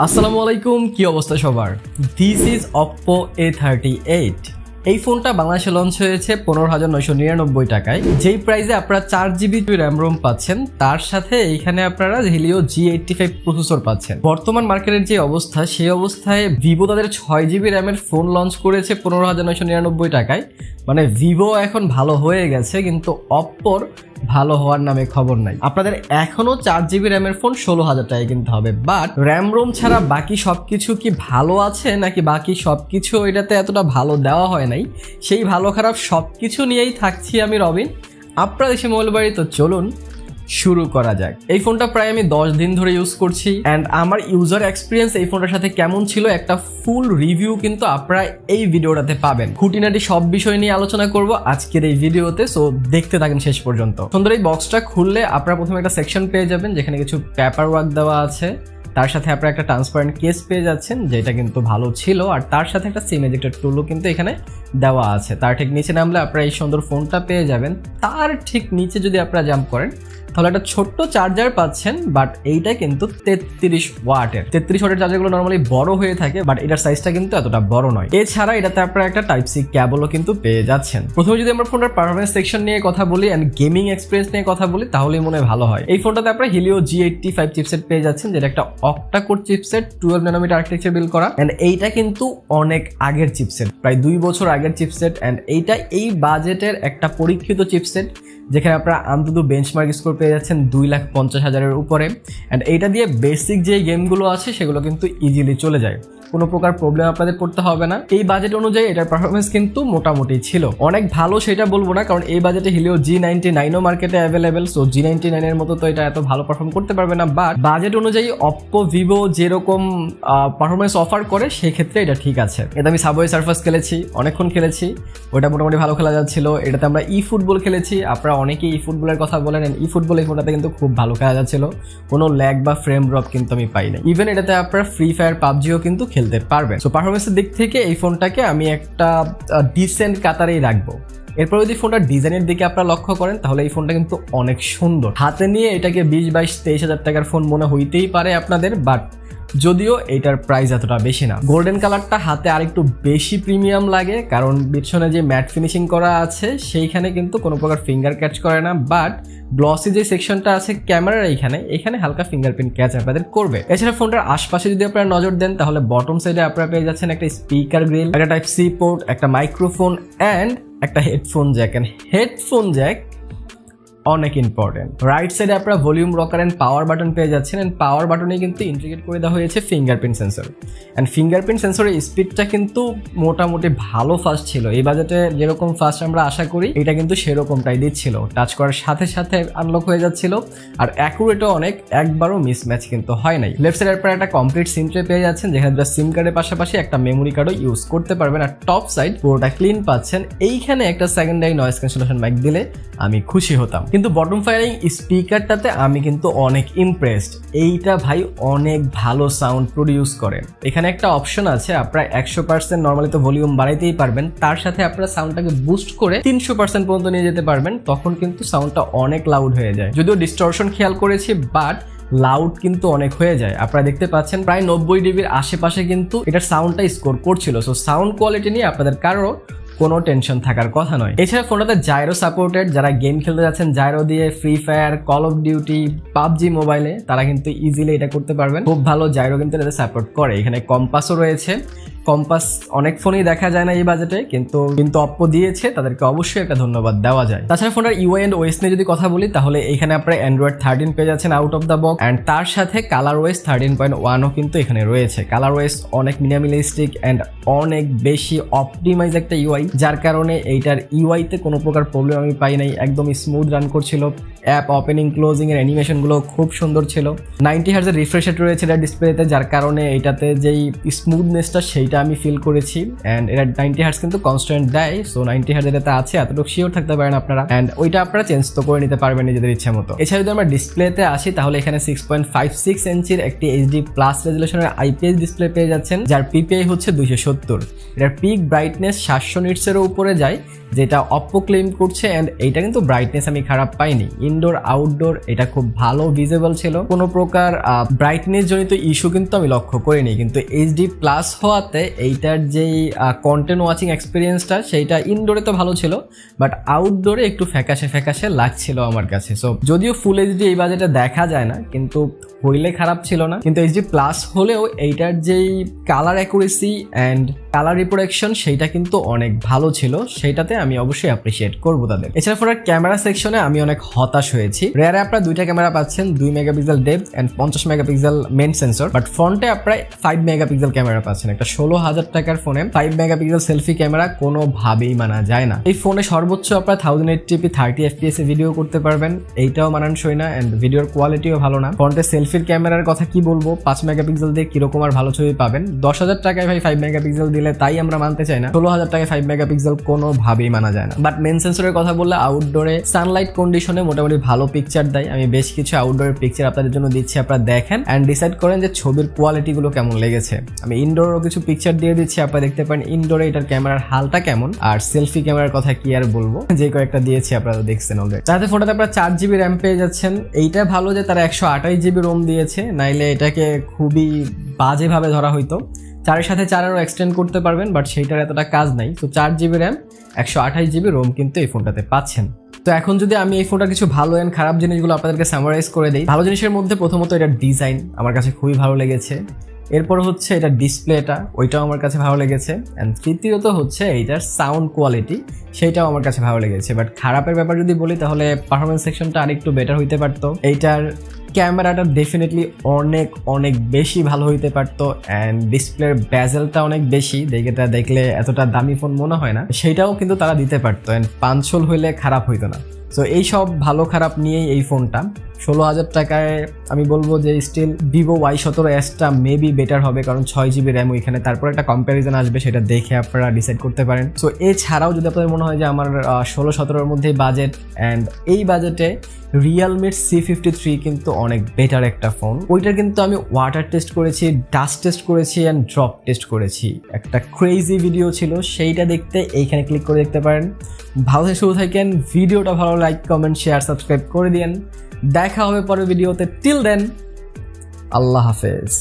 আসসালামু আলাইকুম, কি অবস্থা সবার? This is Oppo A38। এই ফোনটা বাংলাদেশে লঞ্চ হয়েছে 15,999 টাকায়। যেই প্রাইসে আপনারা 4GB র্যাম রোম পাচ্ছেন, তার সাথে এইখানে আপনারা হিলিও G85 প্রসেসর পাচ্ছেন। বর্তমান মার্কেটের যে অবস্থা, সেই অবস্থায় ভিভো তাদের 6GB র্যামের ফোন লঞ্চ করেছে 15,999 টাকায়। মানে ভিভো এখন ভালো হয়ে গেছে, কিন্তু অপ্পোর ভালো হওয়ার নামে খবর নাই। আপনাদের এখনো 4GB র্যামের ফোন 16,000 টাকায় কিনতে হবে। বাট র্যাম রোম ছাড়া বাকি সবকিছু কি ভালো আছে, নাকি বাকি সবকিছু এটাতে এতটা ভালো দেওয়া হয় নাই? সেই ভালো খারাপ সবকিছু নিয়েই থাকছি আমি রবিন, আপনারা দেশে মোবাইল বাড়ি। তো চলুন শুরু করা যাক। এই ফোনটা প্রায় আমি 10 দিন ধরে ইউজ করছি, অ্যান্ড আমার ইউজার এক্সপিরিয়েন্স এই ফোনটার সাথে কেমন ছিল একটা ফুল রিভিউ কিন্তু আপনারা এই ভিডিওটাতে পাবেন। খুঁটিনাটি সব বিষয় নিয়ে আলোচনা করব আজকের এই ভিডিওতে, সো দেখতে থাকেন শেষ পর্যন্ত। সুন্দর এই বক্সটা খুললে আপনারা প্রথমে একটা সেকশন পেয়ে যাবেন যেখানে কিছু পেপার ওয়ার্ক দেওয়া আছে। তার সাথে আপনারা একটা ট্রান্সপারেন্ট কেস পেয়ে যাচ্ছেন, যেটা কিন্তু ভালো ছিল। আর তার সাথে একটা সিম এজেক্টর টুলও কিন্তু এখানে দেওয়া আছে। তার ঠিক নিচে নামলে আপনারা এই সুন্দর ফোনটা পেয়ে যাবেন। তার ঠিক নিচে যদি আপনারা জাম্প করেন তাহলে একটা ছোট্ট চার্জার পাচ্ছেন, বাট এইটা কিন্তু 33 ওয়াটের। 33 ওয়াটের চার্জারগুলো নর্মালি বড় হয়ে থাকে, বাট এটার সাইজটা কিন্তু এতটা বড় নয়। এছাড়া এটাতে আপনারা একটা টাইপ সি কেবলও কিন্তু পেয়ে যাচ্ছেন। প্রথমে যদি আমরা ফোনটার পারফরমেন্স সেকশন নিয়ে কথা বলি এন্ড গেমিং এক্সপিরিয়েন্স নিয়ে কথা বলি, তাহলেই মনে ভালো হয়। এই ফোনটাতে আপনারা হিলিও G85 চিপসেট পেয়ে যাচ্ছেন, যেটা একটা octa core chipset, 12 nanometre architecture build করা। এন্ড এইটা কিন্তু অনেক আগের চিপসেট, প্রায় 2 বছর আগের চিপসেট। এন্ড এইটা এই বাজেটের একটা পরীক্ষিত চিপসেট, যেখানে আপনারা অন্তত বেঞ্চমার্ক স্কোর পেয়ে যাচ্ছেন 2,50,000-এর উপরে। অ্যান্ড এইটা দিয়ে বেসিক যে গেমগুলো আছে সেগুলো কিন্তু ইজিলি চলে যায়, কোনো প্রকার প্রবলেম আপনাদের পড়তে হবে না। এই বাজেট অনুযায়ী এটার পারফরমেন্স কিন্তু মোটামুটি ছিল। অনেক ভালো সেটা বলবো না, কারণ এই বাজেটে হিলিও G99ও মার্কেটে অ্যাভেলেবেল। সো G99 এর মতো তো এটা এত ভালো পারফর্ম করতে পারবে না, বাট বাজেট অনুযায়ী অপ্পো ভিভো যেরকম পারফরমেন্স অফার করে সেক্ষেত্রে এটা ঠিক আছে। এটা আমি সাবওয়ে সার্ফাস খেলেছি, অনেকক্ষণ খেলেছি, ওটা মোটামুটি ভালো খেলা যাচ্ছিল। এটাতে আমরা ই ফুটবল খেলেছি, আপনারা অনেকেই ই ফুটবলের কথা বলেন। ই ফুটবল এই ফোনটাতে কিন্তু খুব ভালো খেলা যাচ্ছিল, কোনো ল্যাগ বা ফ্রেম ড্রপ কিন্তু আমি পাই না। ইভেন এটাতে আপনারা ফ্রি ফায়ার পাবজিও কিন্তু খেলতে পারবেন। সো পারফরমেন্সের দিক থেকে এই ফোনটাকে আমি একটা ডিসেন্ট কাতারেই রাখবো। এরপর যদি ফোনটার ডিজাইনের দিকে আপনারা লক্ষ্য করেন, তাহলে এই ফোনটা কিন্তু অনেক সুন্দর। হাতে নিয়ে এটাকে 20-22-23 হাজার টাকার ফোন মনে হইতেই পারে আপনাদের, বাট যদিও এটার প্রাইস এতটা বেশি না। গোল্ডেন কালারটা হাতে আরেকটু বেশি প্রিমিয়াম লাগে, কারণ পিছনে যে ম্যাট ফিনিশিং করা আছে সেইখানে কিন্তু কোনো প্রকার ফিঙ্গার ক্যাচ করে না। বাট গ্লসি যে সেকশনটা আছে ক্যামেরার এখানে হালকা ফিঙ্গারপ্রিন্ট ক্যাচ আপনাদের করবে। এছাড়া ফোনটার আশপাশে যদি আপনারা নজর দেন, তাহলে বটম সাইডে আপনারা পেয়ে যাচ্ছেন একটা স্পিকার গ্রিল, একটা টাইপ সি পোর্ট, একটা মাইক্রোফোন অ্যান্ড একটা headphone jack. And headphone jack অনেক ইম্পর্টেন্ট। রাইট সাইডে আপনারা volume rocker and power button পেয়ে যাচ্ছেন। এন্ড পাওয়ার বাটনে কিন্তু ইন্টিগ্রেট করে দেওয়া হয়েছে ফিঙ্গারপ্রিন্ট সেন্সর। এন্ড ফিঙ্গারপ্রিন্ট সেন্সরের স্পিডটা কিন্তু মোটামুটি ভালো ফাস্ট ছিল। এই বাজেটে যেরকম ফাস্ট আমরা আশা করি, এটা কিন্তু সেরকমটাই দিচ্ছিল। টাচ করার সাথে সাথে আনলক হয়ে যাচ্ছিল, আর অ্যাকুরেটও অনেক, একবারও মিসম্যাচ কিন্তু হয় নাই। লেফট সাইডের পর একটা কমপ্লিট সিম ট্রে পেয়ে যাচ্ছেন, যেখানে সিম কার্ডের পাশাপাশি একটা মেমোরি কার্ডও ইউজ করতে পারবেন। আর টপ সাইড পুরোটা ক্লিন পাচ্ছেন। এইখানে একটা সেকেন্ডারি নয়েজ ক্যান্সেলেশন মাইক দিলে আমি খুশি হতাম। কিন্তু বটম ফায়ারিং স্পিকারটাতে আমি কিন্তু অনেক ইমপ্রেসড। এইটা ভাই অনেক ভালো সাউন্ড প্রডিউস করে। এখানে একটা অপশন আছে, আপনারা 100% নর্মালি তো ভলিউম বাড়াইতেই পারবেন, তার সাথে আপনারা সাউন্ডটাকে বুস্ট করে 300% পর্যন্ত নিয়ে যেতে পারবেন। তখন কিন্তু সাউন্ডটা অনেক লাউড হয়ে যায়। যদিও ডিস্টরশন খেয়াল করেছি, বাট লাউড কিন্তু অনেক হয়ে যায়। আপনারা দেখতে পাচ্ছেন প্রায় 90 ডিবির আশেপাশে কিন্তু এটার সাউন্ডটা স্কোর করছিল। সো সাউন্ড কোয়ালিটি নিয়ে আপনাদের কারো কোনো টেনশন থাকার কথা নয়। এছাড়া ফোনটাতে জাইরো সাপোর্টেড। যারা গেম খেলতে যাচ্ছেন জাইরো দিয়ে, free fire, call of duty, PUBG মোবাইলে, তারা কিন্তু ইজিলি এটা করতে পারবেন। খুব ভালো জাইরো কিন্তু এটাতে সাপোর্ট করে। এখানে কম্পাসও রয়েছে। কম্পাস অনেক ফোনেই দেখা যায় না এই বাজেটে, কিন্তু অপ্পো দিয়েছে, তাদেরকে অবশ্যই একটা ধন্যবাদ দেওয়া যায়। তাছাড়া ফোনটার ইউআই এন্ড ওএস নিয়ে যদি কথা বলি, তাহলে এখানে আপনারা অ্যান্ড্রয়েড 13 পেয়ে যাচ্ছেন out of the box. And তার সাথে কালার ওএস 13.1ও কিন্তু এখানে রয়েছে। কালার ওএস অনেক মিনিমালিস্টিক অ্যান্ড অনেক বেশি অপটিমাইজ একটা ইউআই, যার কারণে এইটার ইউআইতে কোনো প্রকার প্রবলেম আমি পাই নাই। একদম স্মুথ রান করছিল। অ্যাপ ওপেনিং ক্লোজিং এর অ্যানিমেশনগুলো খুব সুন্দর ছিল। 90 হার্জ রিফ্রেশ রেট রয়েছে এটা ডিসপ্লেতে, যার কারণে এইটাতে যেই স্মুথনেসটা সেইটা এইটা আমি ফিল করেছি অ্যান্ড এটা 90 হার্টজ কিন্তু কনস্ট্যান্ট দেয়, সো 90 হার্টজ যেটা আছে এতটুকু শিওর থাকতে পারেন আপনারা, অ্যান্ড ওইটা আপনারা চেঞ্জ তো করে নিতে পারবেন নিজেদের ইচ্ছা মতো। এছাড়া যদি আমরা ডিসপ্লেতে আসি তাহলে এখানে 6.56 ইঞ্চির একটি HD প্লাস রেজুলেশনের IPS ডিসপ্লে পেয়ে যাচ্ছেন, যার PPI হচ্ছে 270। এটার পিক ব্রাইটনেস 700 নিটসেরও উপরে যায়, যেটা Oppo ক্লেম করছে, অ্যান্ড এইটা কিন্তু ব্রাইটনেস আমি খারাপ পাইনি। ইনডোর আউটডোর এটা খুব ভালো ভিজিবল ছিল, কোনো প্রকার ব্রাইটনেস জনিত ইস্যু কিন্তু আমি লক্ষ্য করিনি। কিন্তু HD প্লাস হওয়াতে এইটার যেই কন্টেন্ট ওয়াচিং এক্সপিরিয়েন্সটা সেইটা ইনডোরে তো ভালো ছিল, বাট আউটডোরে একটু ফ্যাকাশে ফ্যাকাশে লাগছিল আমার কাছে। সো যদিও ফুল HD এই বাজেটে দেখা যায় না, কিন্তু হইলে খারাপ ছিল না। কিন্তু HD প্লাস হলেও এইটার যেই colour accuracy and colour reproduction সেইটা কিন্তু অনেক ভালো ছিল, সেইটাতে আমি অবশ্যই অ্যাপ্রিসিয়েট করবো তাদের। এছাড়া ফোনের ক্যামেরা সেকশনে আমি অনেক হতাশ হয়েছি। রেয়ারে আপনারা দুইটা ক্যামেরা পাচ্ছেন, 2 megapixel depth and 50 megapixel main sensor, but ফ্রন্টে আপনারা 5 মেগাপিক্সেল ক্যামেরা পাচ্ছেন। একটা 16,000 টাকার ফোনে 5 মেগাপিক্সেল সেলফি ক্যামেরা কোনোভাবেই মানা যায় না। এই ফোনে সর্বোচ্চ আপনারা 1080p 30 fps এ ভিডিও করতে পারবেন, এইটাও মানানসই না, অ্যান্ড ভিডিওর কোয়ালিটিও ভালো না। ফ্রন্টে সেলফির ক্যামেরার কথা কি বলবো, 5 মেগাপিক্সেল দিয়ে কিরকম আর ভালো ছবি পাবেন। 10,000 টাকায় ভাই 5 মেগাপিক্সেল দিলে তাই আমরা মানতে চাই না, 16,000 টাকায় 5 মেগাপিক্সেল কোনোভাবেই মানা যায় না। বাট মেন সেন্সরের কথা বললে আউটডোরে সানলাইট কন্ডিশনে মোটামুটি ভালো পিকচার দেয়। আমি বেশ কিছু আউটডোরের পিকচার আপনাদের জন্য দিচ্ছি, আপনারা দেখেন অ্যান্ড ডিসাইড করেন যে ছবির কোয়ালিটি গুলো কেমন লেগেছে। আমি ইনডোরেরও কিছু পিকচার দিয়ে দিচ্ছি, আপনারা দেখতে পারেন ইনডোরে এটার ক্যামেরার হালটা কেমন, আর সেলফি ক্যামেরার কথা কি আর বলবো, যে কয়েকটা দিয়েছি আপনারা দেখছেন অলরেডি। তাতে ফোনটাতে আপনারা 4GB র্যাম পেয়ে যাচ্ছেন। এইটা ভালো যে তারা 128GB রোম দিয়েছে, নাইলে এটাকে খুবই বাজেভাবে ধরা হইতো। 4-এর সাথে 4 এক্সটেন্ড করতে পারবেন, বাট সেইটার এতটা কাজ নাই। তো 4GB র্যাম 128GB রোম কিন্তু এই ফোনটাতে পাচ্ছেন। তো এখন যদি আমি এই ফোনটা কিছু ভালো এন্ড খারাপ জিনিসগুলো আপনাদেরকে সামারাইজ করে দিই। ভালো জিনিসের মধ্যে প্রথমত এটার ডিজাইন আমার কাছে খুবই ভালো লেগেছে, এরপর হচ্ছে এটা ডিসপ্লেটা, ওইটাও আমার কাছে ভালো লেগেছে, অ্যান্ড তৃতীয়ত হচ্ছে এইটার সাউন্ড কোয়ালিটি, সেইটাও আমার কাছে ভালো লেগেছে। বাট খারাপের ব্যাপার যদি বলি তাহলে পারফরমেন্স সেকশনটা আরেকটু বেটার হইতে পারতো। এইটার ক্যামেরাটা ডেফিনেটলি অনেক অনেক বেশি ভালো হইতে পারতো, অ্যান্ড ডিসপ্লের ব্যাজেলটা অনেক বেশি, দেখলে এতটা দামি ফোন মনে হয় না, সেইটাও কিন্তু তারা দিতে পারতো, অ্যান্ড পাঞ্চল হইলে খারাপ হইতো না। সো এই সব ভালো খারাপ নিয়েই এই ফোনটা 16,000 টাকায় আমি বলবো যে still Vivo Y17s maybe better হবে, কারণ 6GB র্যাম ওইখানে। তারপর একটা কম্প্যারিজন আসবে, সেটা দেখে আপনারা ডিসাইড করতে পারেন। সো এছাড়াও যদি আপনাদের মনে হয় যে আমার 16-17 মধ্যেই বাজেট, অ্যান্ড এই বাজেটে রিয়েলমির C53 কিন্তু অনেক বেটার একটা ফোন। ওইটার কিন্তু আমি ওয়াটার টেস্ট করেছি, ডাস্ট টেস্ট করেছি অ্যান্ড ড্রপ টেস্ট করেছি, একটা ক্রেজি ভিডিও ছিল, সেইটা দেখতে এইখানে ক্লিক করে দেখতে পারেন। ভালো থেকে শুরু থাকেন, ভিডিওটা ভালো লাইক কমেন্ট শেয়ার সাবস্ক্রাইব করে দিন। দেখা হবে পরের ভিডিওতে, টিল দেন আল্লাহ হাফেজ।